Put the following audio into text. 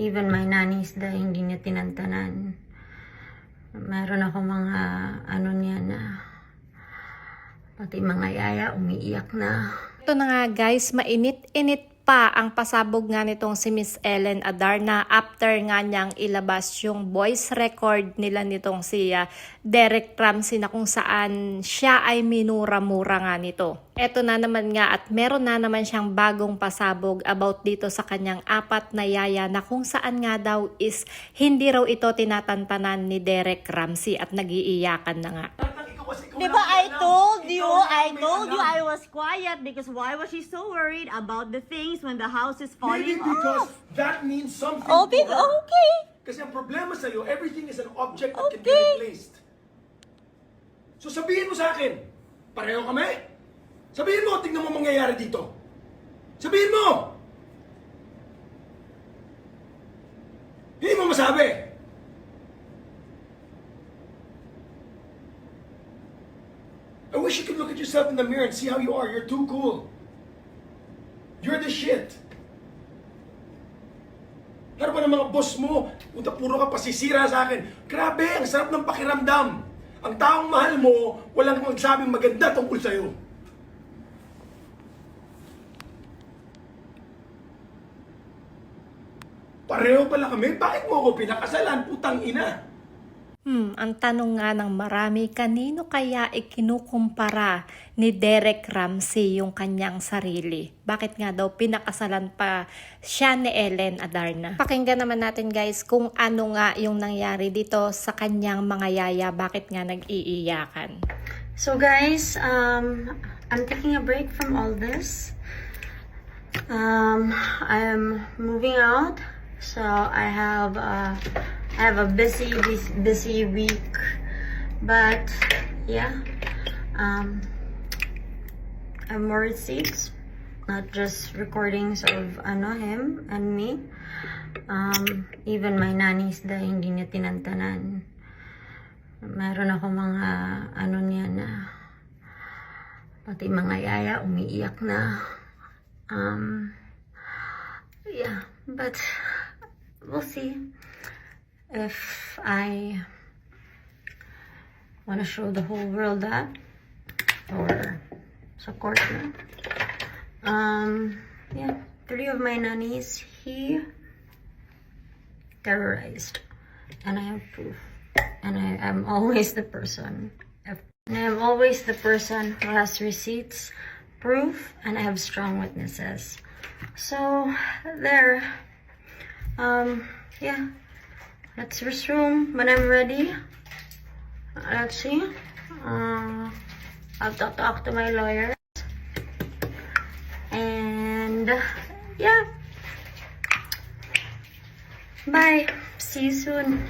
Even my nannies da hindi niya tinantanan. Meron ako mga ano niya na pati mga yaya umiiyak na. Ito na nga guys, mainit-init pa ang pasabog nga nitong si Miss Ellen Adarna after nga niyang ilabas yung voice record nila nitong si Derek Ramsey na kung saan siya ay minura-mura nga nito. Eto na naman nga at meron na naman siyang bagong pasabog about dito sa kanyang 4 na yaya na kung saan nga daw is hindi raw ito tinatantanan ni Derek Ramsey at nagiiyakan na nga. Diba, I told you I was quiet because why was she so worried about the things when the house is falling Maybe because off? that means something Oh, to her. okay. Kasi ang problema sa'yo, everything is an object that can be replaced. So sabihin mo sa akin, pareho kami? Sabihin mo, tingnan mo mangyayari dito. Sabihin mo! Hindi mo masabi. I wish you could look at yourself in the mirror and see how you are. You're too cool. You're the shit. Pero ba ng mga boss mo, punta puro ka pasisira sa akin. Grabe, ang sarap ng pakiramdam. Ang taong mahal mo, walang magsabing maganda tungkol sa'yo. Pareho pala kami? Bakit mo ako pinakasalan, putang ina? Ang tanong nga ng marami, kanino kaya ikinukumpara ni Derek Ramsey yung kanyang sarili? Bakit nga daw pinakasalan pa siya ni Ellen Adarna? Pakinggan naman natin guys kung ano nga yung nangyari dito sa kanyang mga yaya, bakit nga nag-iiyakan. So guys, I'm taking a break from all this. I'm moving out, so I have a busy week, but yeah, I have more receipts, not just recordings of him and me. Even my nannies da hindi niya tinantanan. Meron ako mga ano niya na pati mga yaya umiiyak na. Yeah, but we'll see if I want to show the whole world that or support me. Yeah, 3 of my nannies he terrorized, and I have proof, and I am always the person who has receipts, proof, and I have strong witnesses. So there, yeah, let's resume when I'm ready. Let's see. I'll talk to my lawyers, and yeah, bye, see you soon.